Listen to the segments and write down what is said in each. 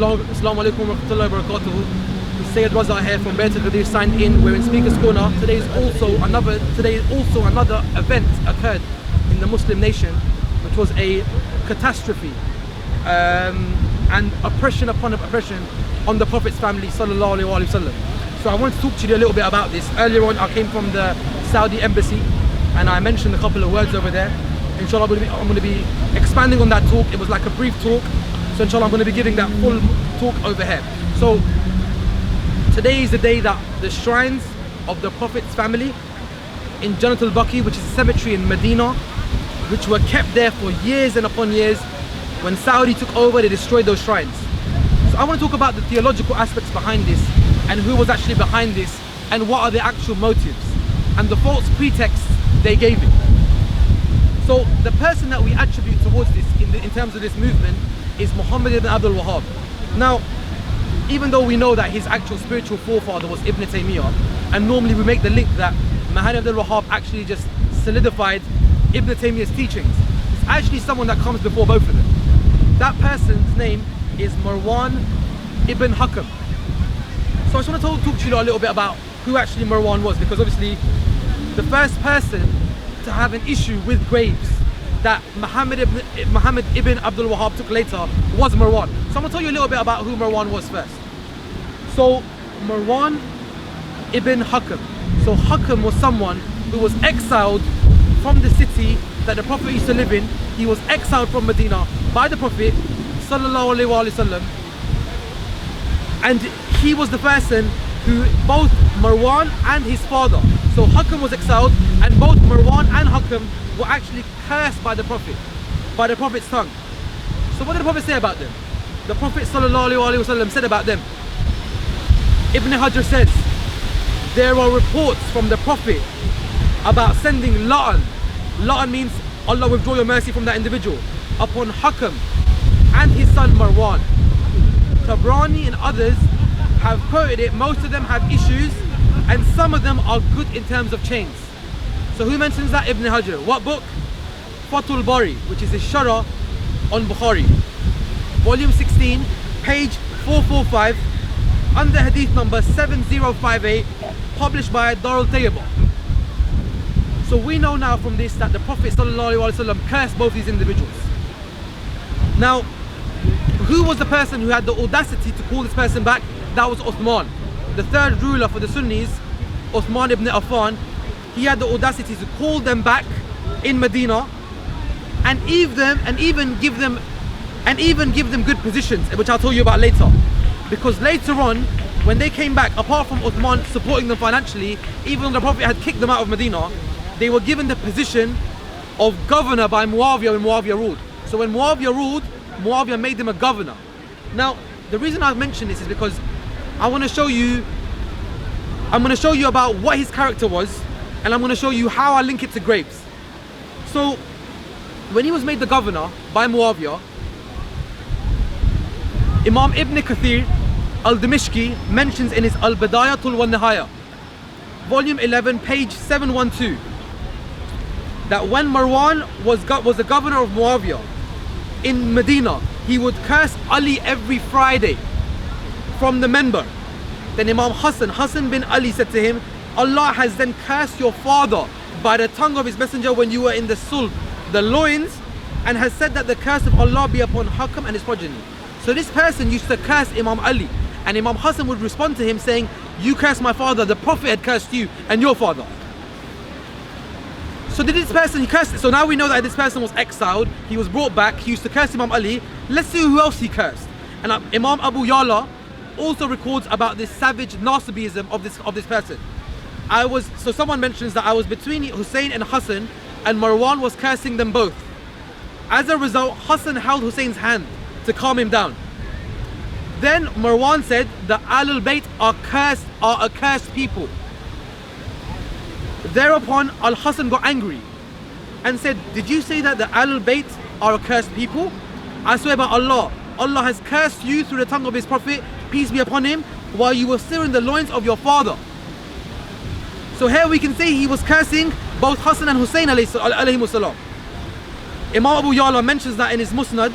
Assalamu alaikum wa rahmatullahi wa barakatuhu. It's Sayyid Raza here from Better Qadir signed in. We're in Speaker's Corner. Today is also another event occurred in the Muslim nation, which was a catastrophe and oppression upon oppression on the Prophet's family sallallahu alaihi wasallam. So I want to talk to you a little bit about this. Earlier on, I came from the Saudi embassy and I mentioned a couple of words over there. Inshallah, I'm going to be expanding on that talk. It was like a brief talk. So inshallah, I'm going to be giving that full talk over here. So today is the day that the shrines of the Prophet's family in Jannat al-Baqi, which is a cemetery in Madina, which were kept there for years and upon years. When Saudi took over, they destroyed those shrines. So I want to talk about the theological aspects behind this and who was actually behind this and what are the actual motives and the false pretexts they gave it. So the person that we attribute towards this in terms of this movement is Muhammad ibn Abdul Wahhab. Now, even though we know that his actual spiritual forefather was Ibn Taymiyyah, and normally we make the link that Muhammad ibn Abdul Wahhab actually just solidified Ibn Taymiyyah's teachings, it's actually someone that comes before both of them. That person's name is Marwan ibn Hakam. So I just want to talk to you a little bit about who actually Marwan was, because obviously the first person to have an issue with graves that Muhammad ibn Abdul Wahhab took later was Marwan. So I'm going to tell you a little bit about who Marwan was first. So Marwan ibn Hakam. So Hakam was someone who was exiled from the city that the Prophet used to live in. He was exiled from Medina by the Prophet sallallahu alaihi wasallam, and he was the person who both Marwan and his father, so Hakam was exiled, and both Marwan and Hakam were actually cursed by the Prophet, by the Prophet's tongue. So what did the Prophet say about them? The Prophet sallallahu alaihi wasallam said about them, Ibn Hajar says, there are reports from the Prophet about sending la'an. La'an means Allah withdraw your mercy from that individual, upon Hakam and his son Marwan. Tabrani and others have quoted it. Most of them have issues and some of them are good in terms of chains. So who mentions that? Ibn Hajar. What book? Fathul Bari, which is a Sharah on Bukhari, volume 16, page 445, under hadith number 7058, published by Darul Tayyibah. So we know now from this that the Prophet ﷺ cursed both these individuals. Now, who was the person who had the audacity to call this person back? That was Uthman, the third ruler for the Sunnis, Uthman ibn Affan. He had the audacity to call them back in Medina and even give them good positions, which I'll tell you about later. Because later on, when they came back, apart from Uthman supporting them financially, even though the Prophet had kicked them out of Medina, they were given the position of governor by Muawiya when Muawiya ruled. So when Muawiya ruled, Muawiya made them a governor. Now, the reason I've mentioned this is because I'm going to show you about what his character was, and I'm going to show you how I link it to graves. So, when he was made the governor by Muawiya, Imam Ibn Kathir al-Dimishqi mentions in his al-Bidayatul wa Nihaya, volume 11, page 712, that when Marwan was the governor of Muawiya in Medina, he would curse Ali every Friday from the member. Then Imam Hassan bin Ali said to him, Allah has then cursed your father by the tongue of his messenger when you were in the sulb, the loins, and has said that the curse of Allah be upon Hakam and his progeny. So this person used to curse Imam Ali, and Imam Hassan would respond to him saying, you cursed my father, the Prophet had cursed you and your father. So did this person, he cursed it. So now we know that this person was exiled, he was brought back, he used to curse Imam Ali. Let's see who else he cursed. And Imam Abu Ya'la also records about this savage Nasibiism of this person. So someone mentions that I was between Hussein and Hassan, and Marwan was cursing them both. As a result, Hassan held Hussein's hand to calm him down. Then Marwan said, the Ahulbayt are a cursed people. Thereupon Al-Hassan got angry and said, did you say that the Ahulbayt are a cursed people? I swear by Allah, Allah has cursed you through the tongue of his Prophet, peace be upon him, while you were still in the loins of your father. So here we can see he was cursing both Hassan and Hussein alayhimus salam. Imam Abu Ya'la mentions that in his Musnad.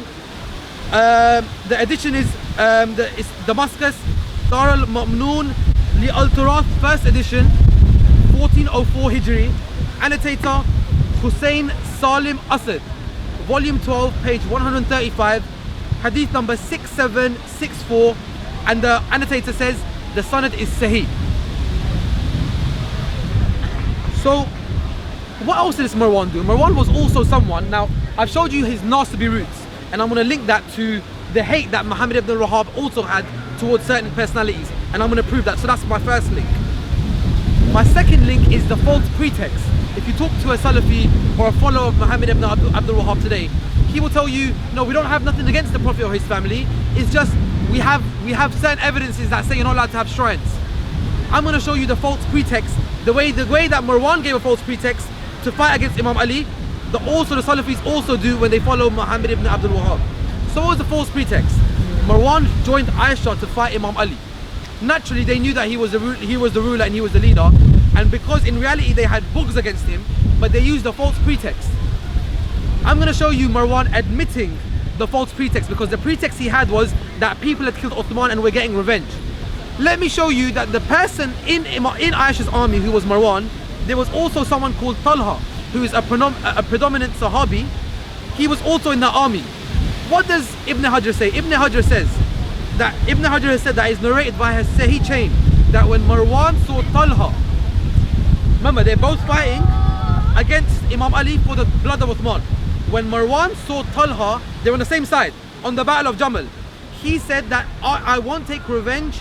The edition is It's Damascus, Dar al-Ma'mnoon li al-Turath, 1st edition, 1404 Hijri. Annotator Hussein Salim Asad, volume 12, page 135, hadith number 6764, and the annotator says the sanad is Sahih. So what else did this Marwan do? Marwan was also someone, now I've showed you his nasty roots, and I'm going to link that to the hate that Muhammad ibn al-Wahhab also had towards certain personalities, and I'm going to prove that. So that's my first link. My second link is the false pretext. If you talk to a Salafi or a follower of Muhammad ibn Abdul Wahhab today, he will tell you, no, we don't have nothing against the Prophet or his family. It's just we have certain evidences that say you're not allowed to have shrines. I'm going to show you the false pretext, the way that Marwan gave a false pretext to fight against Imam Ali, the Salafis also do when they follow Muhammad ibn Abdul Wahhab. So what was the false pretext? Marwan joined Aisha to fight Imam Ali. Naturally, they knew that he was the ruler and he was the leader, and because in reality they had bugs against him, but they used a false pretext. I'm going to show you Marwan admitting the false pretext, because the pretext he had was that people had killed Uthman and were getting revenge. Let me show you that the person in Aisha's army who was Marwan, there was also someone called Talha, who is a predominant Sahabi. He was also in the army. What does Ibn Hajar say? Ibn Hajar has said that is narrated by his Sahih chain, that when Marwan saw Talha, remember they're both fighting against Imam Ali for the blood of Uthman. When Marwan saw Talha, they were on the same side on the battle of Jamal. He said that I won't take revenge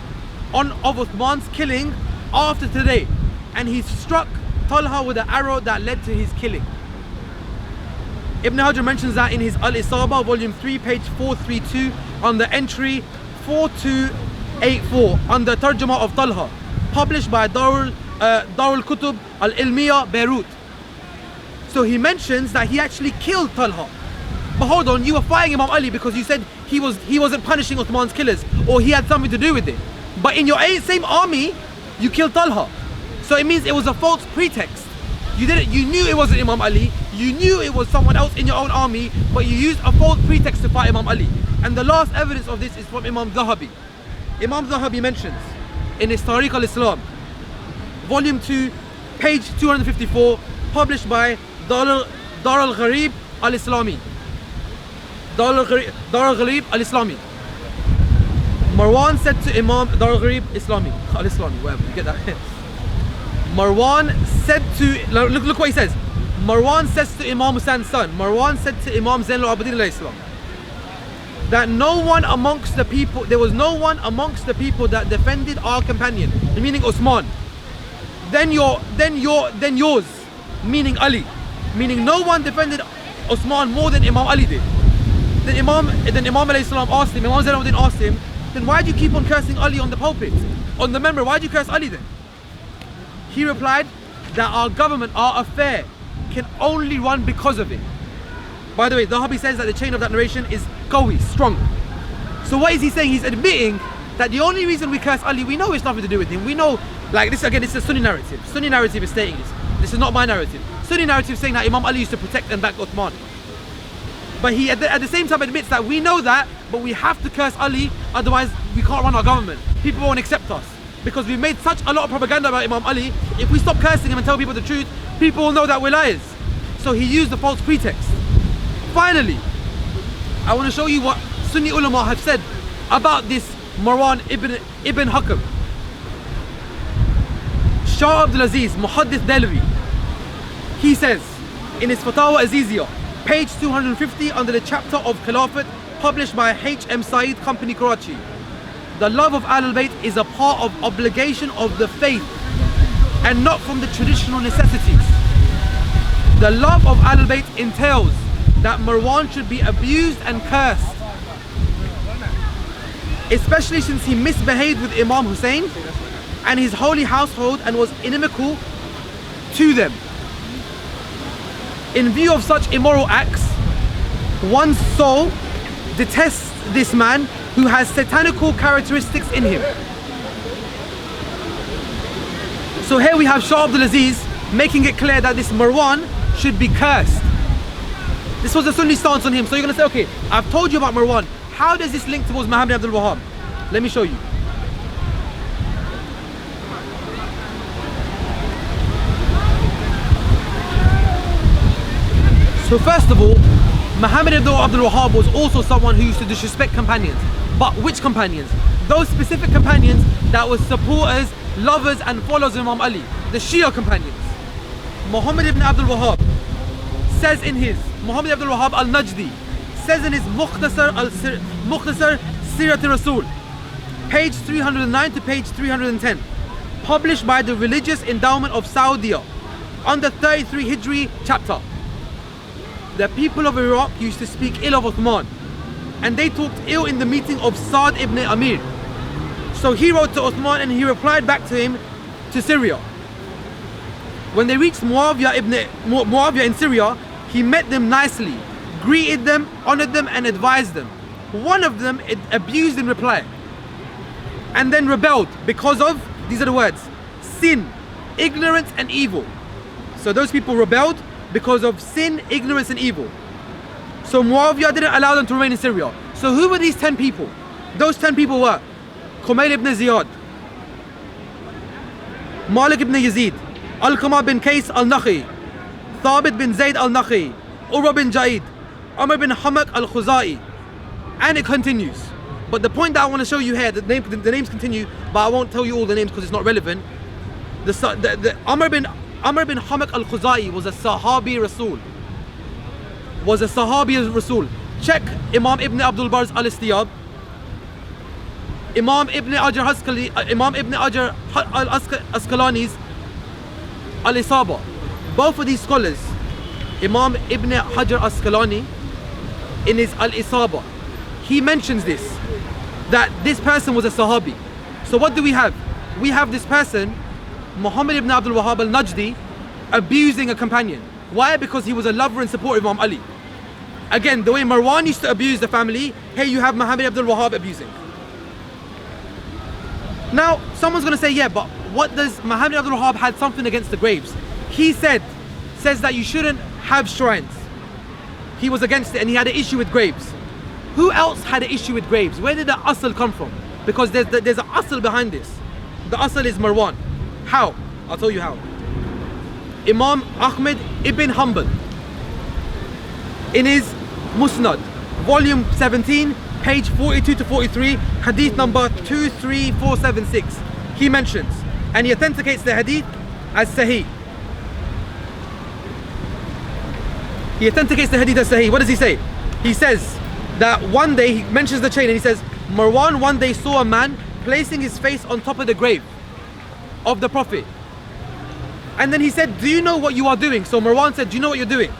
of Uthman's killing after today, and he struck Talha with an arrow that led to his killing. Ibn Hajar mentions that in his Al-Isaba, volume 3, page 432, on the entry 4284, under Tarjuma of Talha, published by Darul Kutub Al-Ilmiya, Beirut. So he mentions that he actually killed Talha. But hold on, you were fighting Imam Ali because you said he wasn't punishing Uthman's killers, or he had something to do with it. But in your same army, you killed Talha. So it means it was a false pretext. You knew it wasn't Imam Ali, you knew it was someone else in your own army, but you used a false pretext to fight Imam Ali. And the last evidence of this is from Imam Zahabi. Imam Zahabi mentions in his Tariq al-Islam, volume 2, page 254, published by Dar al-Gharib al-Islami. Dar al-Gharib al-Islami. Marwan said to Imam Dar al-Gharib Islami, al-Islami, whatever, you get that. Marwan said to, look what he says. Marwan says to Imam Hussein's son, Marwan said to Imam Zain al-Abidin al-Islam, that no one amongst the people, there was no one amongst the people that defended our companion, meaning Uthman, then yours, meaning Ali, meaning no one defended Uthman more than Imam Ali did. Then Imam al-Islam asked him, Imam Zain al-Abidin asked him, then why do you keep on cursing Ali on the pulpit, on the member? Why do you curse Ali then? He replied that our government, our affair, can only run because of it. By the way, the Zahabi says that the chain of that narration is qawi, strong. So what is he saying? He's admitting that the only reason we curse Ali, we know it's nothing to do with him. We know, like this again, this is a Sunni narrative. Sunni narrative is stating this. This is not my narrative. Sunni narrative is saying that Imam Ali used to protect and back Uthman. But he at the same time admits that we know that, but we have to curse Ali, otherwise we can't run our government. People won't accept us. Because we've made such a lot of propaganda about Imam Ali, if we stop cursing him and tell people the truth, people will know that we're liars. So he used the false pretext. Finally, I want to show you what Sunni ulama have said about this Marwan ibn Hakam. Shah Abdul Aziz, Muhaddith Delvi, he says in his Fatawa Aziziyah, page 250, under the chapter of Caliphate, published by H.M. Saeed Company, Karachi, the love of Ahulbayt is a part of obligation of the faith and not from the traditional necessities. The love of Ahulbayt entails that Marwan should be abused and cursed, especially since he misbehaved with Imam Hussein and his holy household and was inimical to them. In view of such immoral acts, one's soul detests this man who has satanical characteristics in him. So here we have Shah Abdul Aziz making it clear that this Marwan should be cursed. This was a Sunni stance on him. So you're going to say, okay, I've told you about Marwan. How does this link towards Muhammad Abdul Wahhab? Let me show you. So first of all, Muhammad Abdul Wahhab was also someone who used to disrespect companions. But which companions? Those specific companions that were supporters, lovers and followers of Imam Ali, the Shia companions. Muhammad ibn Abdul Wahhab says in his, Muhammad Abdul Wahhab al-Najdi says in his Mukhtasar Sirat al-Rasul, page 309 to page 310, published by the Religious Endowment of Saudi, under 33 Hijri chapter. The people of Iraq used to speak ill of Uthman, and they talked ill in the meeting of Saad ibn Amir. So he wrote to Uthman and he replied back to him to Syria. When they reached Muawiya in Syria, he met them nicely, greeted them, honored them and advised them. One of them abused in reply and then rebelled because of, these are the words, sin, ignorance and evil. So those people rebelled because of sin, ignorance and evil. So Muawiya didn't allow them to remain in Syria. So who were these 10 people? Those 10 people were Kumail ibn Ziyad, Malik ibn Yazid, Al-Qama bin Qais al-Nakhi, Thabit bin Zayd al-Nakhi, Urwa bin Jaid, Amr bin Hamak al-Khuzai, and it continues. But the point that I want to show you here, the names continue, but I won't tell you all the names because it's not relevant. Amr bin Hamak al-Khuzai was a Sahabi Rasul. Check Imam Ibn Abdul Bar's al-Istiyab, Imam Ibn Hajar al-Asqalani's al-Isaba. Both of these scholars, Imam Ibn Hajar al-Asqalani in his al-Isaba, he mentions this, that this person was a Sahabi. So what do we have? We have this person, Muhammad ibn Abdul Wahhab al-Najdi, abusing a companion. Why? Because he was a lover and supporter of Imam Ali. Again, the way Marwan used to abuse the family, here you have Muhammad Abdul Wahhab abusing. Now, someone's going to say, yeah, but what does Muhammad Abdul Wahhab had something against the graves? He says that you shouldn't have shrines. He was against it and he had an issue with graves. Who else had an issue with graves? Where did the asl come from? Because there's an asl behind this. The asl is Marwan. How? I'll tell you how. Imam Ahmad ibn Hanbal, in his Musnad, volume 17, page 42 to 43, hadith number 23476, he mentions, and he authenticates the hadith as Sahih. What does he say? He says that one day, he mentions the chain and he says, Marwan one day saw a man placing his face on top of the grave of the Prophet. And then he said, do you know what you are doing? So Marwan said, do you know what you're doing?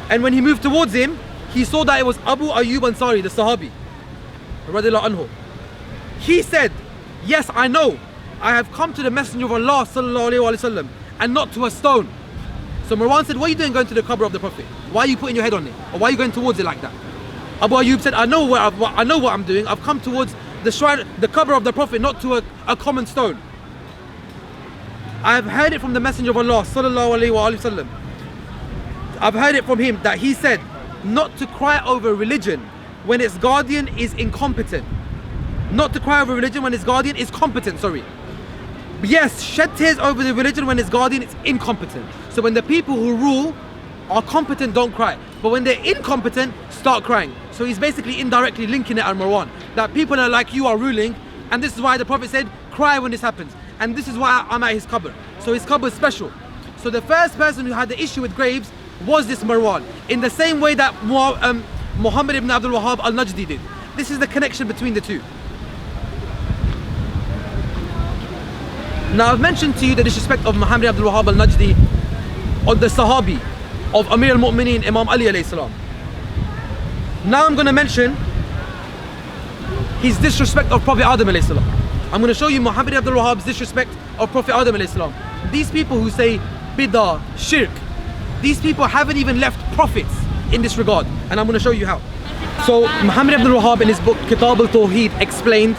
And when he moved towards him, he saw that it was Abu Ayyub Ansari, the Sahabi, radiallahu anhu. He said, yes, I know. I have come to the Messenger of Allah sallallahu alayhi wa sallam, and not to a stone. So Marwan said, what are you doing going to the qabr of the Prophet? Why are you putting your head on it? Or why are you going towards it like that? Abu Ayyub said, I know what I'm doing. I've come towards the shrine, the qabr of the Prophet, not to a common stone. I have heard it from the Messenger of Allah sallallahu alayhi wa sallam. I've heard it from him that he said not to cry over religion when its guardian is incompetent. Not to cry over religion when its guardian is competent, sorry. Yes, shed tears over the religion when its guardian is incompetent. So when the people who rule are competent, don't cry. But when they're incompetent, start crying. So he's basically indirectly linking it at Marwan, that people are like you are ruling, and this is why the Prophet said, cry when this happens. And this is why I'm at his qabr. So his qabr is special. So the first person who had the issue with graves was this Marwan, in the same way that Muhammad ibn Abdul Wahhab al-Najdi did. This is the connection between the two. Now I've mentioned to you the disrespect of Muhammad Abdul Wahhab al-Najdi on the Sahabi of Amir al-Mu'mineen, Imam Ali alayhi salam. Now I'm going to mention his disrespect of Prophet Adam alayhi salam. I'm going to show you Muhammad Abdul Wahhab's disrespect of Prophet Adam alayhi salam. These people who say bid'ah, shirk, these people haven't even left prophets in this regard, and I'm going to show you how. So Muhammad Abdul Wahhab in his book Kitab al-Tawheed explained,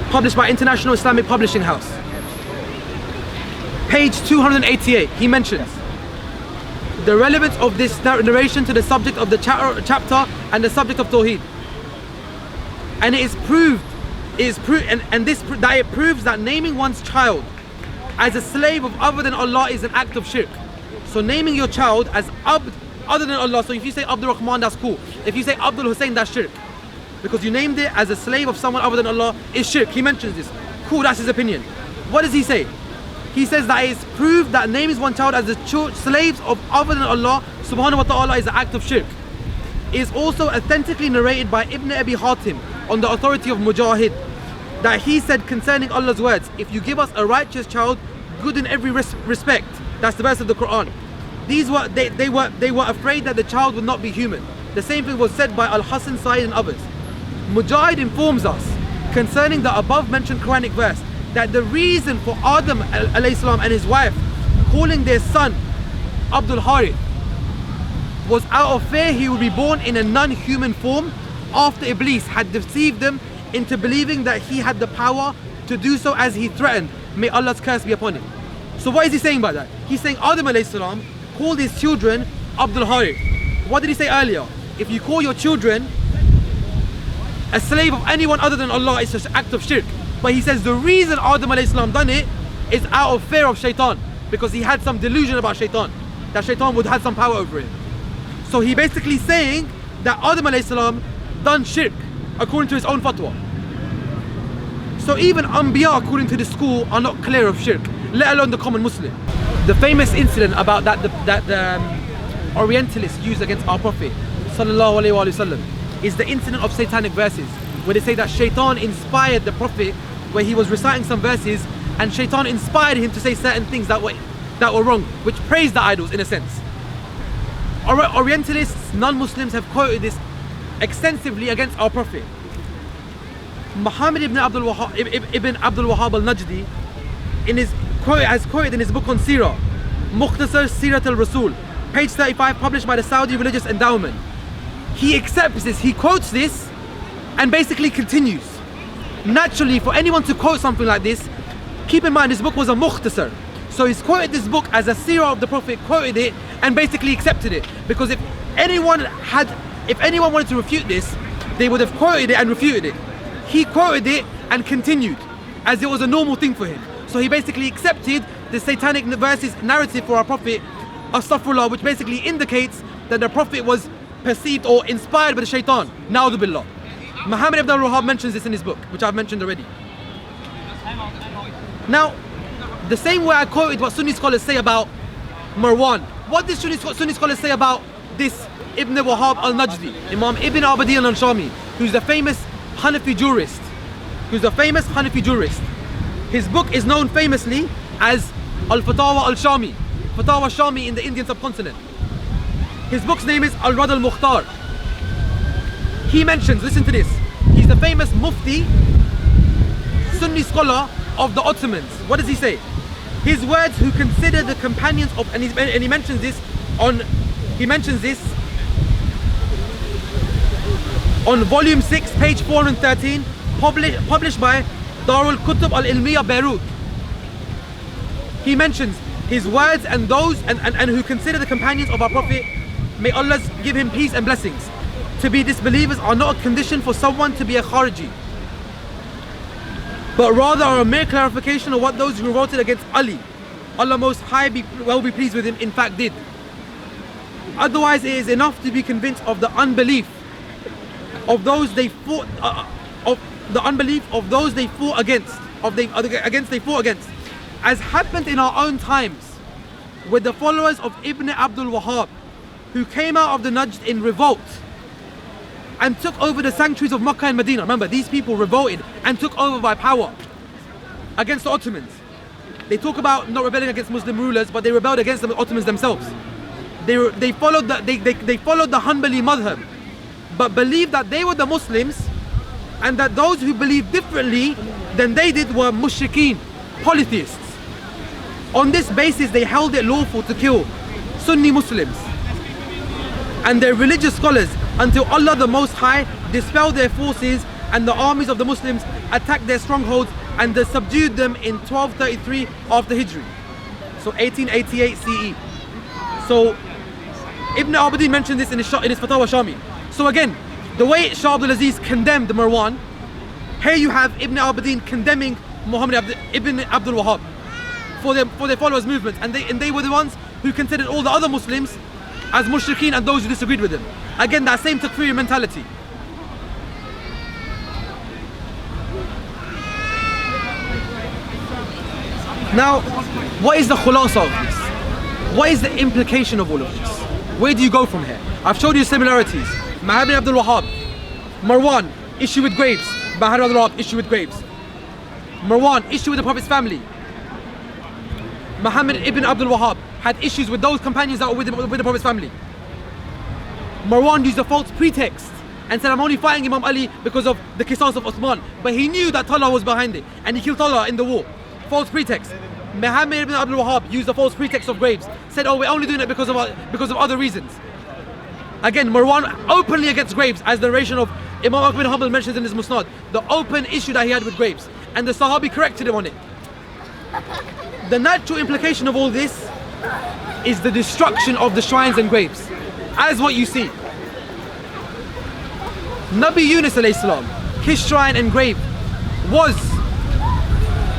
published by International Islamic Publishing House, page 288, he mentions the relevance of this narration to the subject of the chapter and the subject of Tawheed. And it is proved, that it proves that naming one's child as a slave of other than Allah is an act of shirk. So naming your child as Abd other than Allah, so if you say Abdul Rahman, that's cool. If you say Abdul Hussein, that's shirk. Because you named it as a slave of someone other than Allah is shirk. He mentions this. Cool, that's his opinion. What does he say? He says that it's proved that naming one child as the slaves of other than Allah subhanahu wa ta'ala is an act of shirk. It is also authentically narrated by Ibn Abi Hatim on the authority of Mujahid that he said concerning Allah's words, if you give us a righteous child, good in every respect. That's the verse of the Quran. They were afraid that the child would not be human. The same thing was said by Al-Hasan, Sa'id and others. Mujahid informs us concerning the above mentioned Quranic verse that the reason for Adam alayhi salam and his wife calling their son Abdul Harith was out of fear he would be born in a non-human form after Iblis had deceived them into believing that he had the power to do so as he threatened. May Allah's curse be upon him. So what is he saying by that? He's saying Adam alayhi salam called his children Abdul Harith. What did he say earlier? If you call your children a slave of anyone other than Allah, it's just an act of shirk. But he says the reason Adam alayhi salam done it is out of fear of shaitan, because he had some delusion about shaitan, that shaitan would have some power over him. So he basically saying that Adam alayhi salam done shirk according to his own fatwa. So even Anbiya according to the school are not clear of shirk, let alone the common Muslim. The famous incident about that the Orientalists used against our Prophet sallallahu alaihi wasallam is the incident of satanic verses, where they say that shaitan inspired the Prophet, where he was reciting some verses and shaitan inspired him to say certain things that were wrong, which praised the idols in a sense. Orientalists, non-Muslims have quoted this extensively against our Prophet. Muhammad ibn Abdul Wahhab al-Najdi has quoted in his book on Sirah, Mukhtasar Sirat al-Rasul, page 35, published by the Saudi Religious Endowment. He accepts this, he quotes this and basically continues. Naturally, for anyone to quote something like this, keep in mind this book was a Mukhtasar. So he's quoted this book as a Sirah of the Prophet, quoted it and basically accepted it. Because if anyone wanted to refute this, they would have quoted it and refuted it. He quoted it and continued as it was a normal thing for him. So he basically accepted the satanic verses narrative for our Prophet, astaghfirullah, which basically indicates that the Prophet was perceived or inspired by the shaitan. Na'udhu billah. Muhammad ibn al-Wahhab mentions this in his book, which I've mentioned already. Now, the same way I quoted what Sunni scholars say about Marwan, what did Sunni scholars say about this Ibn Wahhab al-Najdi, Imam Ibn Abadin al-Shami, who's the famous Hanafi jurist. His book is known famously as Al-Fatawa al-Shami, Fatawa Shami in the Indian subcontinent. His book's name is Al-Rad al-Mukhtar. He mentions, listen to this, he's the famous Mufti, Sunni scholar of the Ottomans. What does he say? His words, who consider the companions of, and he mentions this on volume 6, page 413, published by Darul Kutub al-Ilmiya, Beirut. He mentions his words and those and who consider the companions of our Prophet, may Allah give him peace and blessings, to be disbelievers are not a condition for someone to be a Khariji, but rather are a mere clarification of what those who revolted against Ali, Allah Most High be pleased with him, in fact did. Otherwise it is enough to be convinced of the unbelief of those they fought against, as happened in our own times with the followers of Ibn Abdul Wahhab, who came out of the Najd in revolt and took over the sanctuaries of Makkah and Medina. Remember, these people revolted and took over by power against the Ottomans. They talk about not rebelling against Muslim rulers, but they rebelled against the Ottomans themselves. They followed the Hanbali madhab, but believed that they were the Muslims, and that those who believed differently than they did were mushrikeen, polytheists. On this basis, they held it lawful to kill Sunni Muslims and their religious scholars until Allah the Most High dispelled their forces and the armies of the Muslims attacked their strongholds and they subdued them in 1233 after Hijri, so 1888 CE. So Ibn Abidin mentioned this in his Fatawa Shami. So again, the way Shah Abdul Aziz condemned Marwan, here you have Ibn Abidin condemning Ibn Abdul Wahhab for their followers' movement, and they were the ones who considered all the other Muslims as mushrikeen and those who disagreed with them. Again, that same takfiri mentality. Now, what is the khulasa of this? What is the implication of all of this? Where do you go from here? I've showed you similarities. Muhammad ibn Abdul Wahhab, Marwan, issue with graves. Muhammad ibn Abdul Wahhab, issue with graves. Marwan, issue with the Prophet's family. Muhammad ibn Abdul Wahhab had issues with those companions that were with the Prophet's family. Marwan used a false pretext and said, I'm only fighting Imam Ali because of the qisas of Uthman. But he knew that Talha was behind it, and he killed Talha in the war. False pretext. Muhammad ibn Abdul Wahhab used a false pretext of graves. Said, oh, we're only doing it because of other reasons. Again, Marwan openly against graves, as the narration of Imam Ahmad bin Hanbal mentions in his Musnad, the open issue that he had with graves. And the Sahabi corrected him on it. The natural implication of all this is the destruction of the shrines and graves, as what you see. Nabi Yunus alayhi salam, his shrine and grave was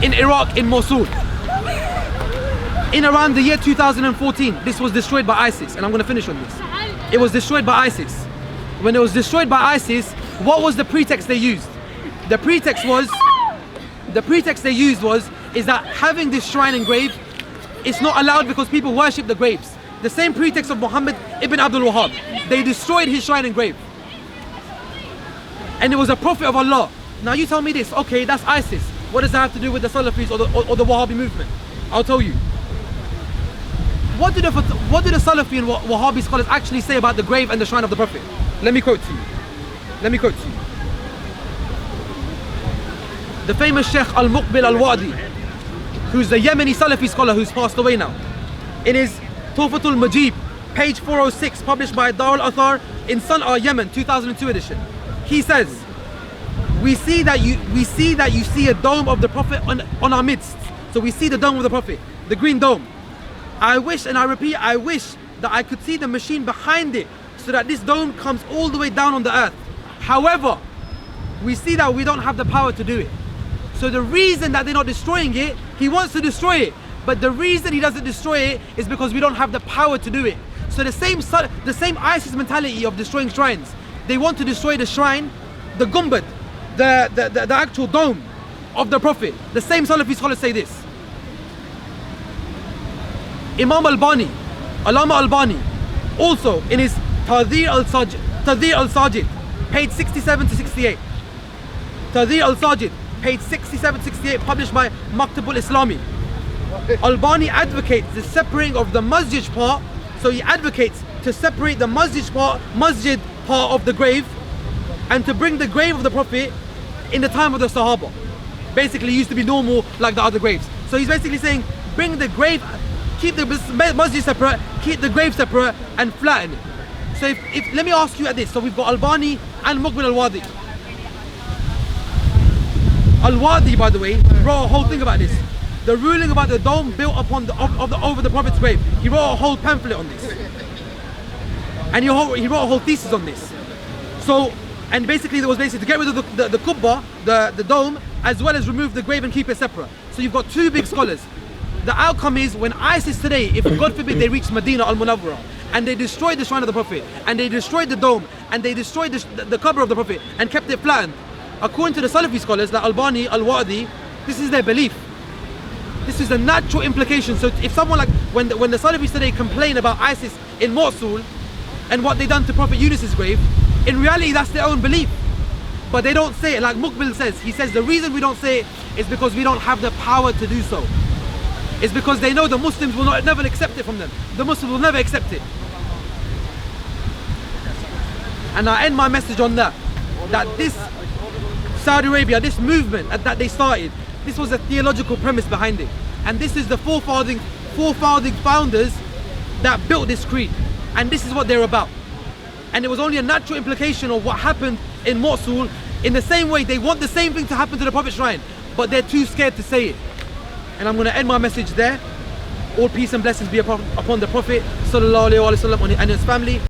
in Iraq, in Mosul. In around the year 2014, this was destroyed by ISIS, and I'm going to finish on this. It was destroyed by ISIS. When it was destroyed by ISIS, what was the pretext they used? The pretext they used is that having this shrine and grave, it's not allowed because people worship the graves. The same pretext of Muhammad ibn Abdul Wahhab. They destroyed his shrine and grave. And it was a prophet of Allah. Now you tell me this, okay, that's ISIS. What does that have to do with the Salafis or the Wahhabi movement? I'll tell you. What do the Salafi and Wahhabi scholars actually say about the grave and the shrine of the Prophet? Let me quote to you. The famous Sheikh al-Muqbil al-Wadi, who's the Yemeni Salafi scholar who's passed away now, in his Tuhfatul Majib, page 406, published by Dar al-Athar in Sana'a, Yemen, 2002 edition. He says, we see that you see a dome of the Prophet on our midst. So we see the dome of the Prophet, the green dome. I wish, and I repeat, I wish that I could see the machine behind it so that this dome comes all the way down on the earth. However, we see that we don't have the power to do it. So the reason that they're not destroying it, he wants to destroy it, but the reason he doesn't destroy it is because we don't have the power to do it. So the same ISIS mentality of destroying shrines, they want to destroy the shrine, the gumbad, the actual dome of the Prophet. The same Salafi scholars say this. Imam Allama Albani, also in his Tadhir al-Sajid, page 67 to 68. Tadhir al-Sajid, page 67 to 68, published by Maktabul Islami. Albani advocates the separating of the masjid part, so he advocates to separate the masjid part of the grave and to bring the grave of the Prophet in the time of the Sahaba. Basically, it used to be normal like the other graves. So he's basically saying, bring the grave, keep the masjid separate, keep the grave separate, and flatten it. So if let me ask you at this. So we've got Albani and Muqbil al-Wadi. Al-Wadi, by the way, wrote a whole thing about this. The ruling about the dome built upon over the Prophet's grave. He wrote a whole pamphlet on this, and he wrote a whole thesis on this. So, and basically there was to get rid of the kubba, the dome, as well as remove the grave and keep it separate. So you've got two big scholars. The outcome is when ISIS today, if God forbid they reach Madina al-Munawwara, and they destroyed the shrine of the Prophet, and they destroyed the dome, and they destroyed the cover of the Prophet, and kept it flattened, according to the Salafi scholars like Albani, al-Wadi, this is their belief. This is a natural implication. So if someone like, when the Salafis today complain about ISIS in Mosul, and what they done to Prophet Yunus's grave, in reality that's their own belief. But they don't say it, like Muqbil says. He says the reason we don't say it is because we don't have the power to do so. It's because they know the Muslims will never accept it from them. The Muslims will never accept it. And I end my message on that this Saudi Arabia, this movement that they started, this was a theological premise behind it. And this is the forefathing founders that built this creed. And this is what they're about. And it was only a natural implication of what happened in Mosul. In the same way, they want the same thing to happen to the Prophet's shrine, but they're too scared to say it. And I'm going to end my message there. All peace and blessings be upon the Prophet sallallahu alaihi wasallam and his family.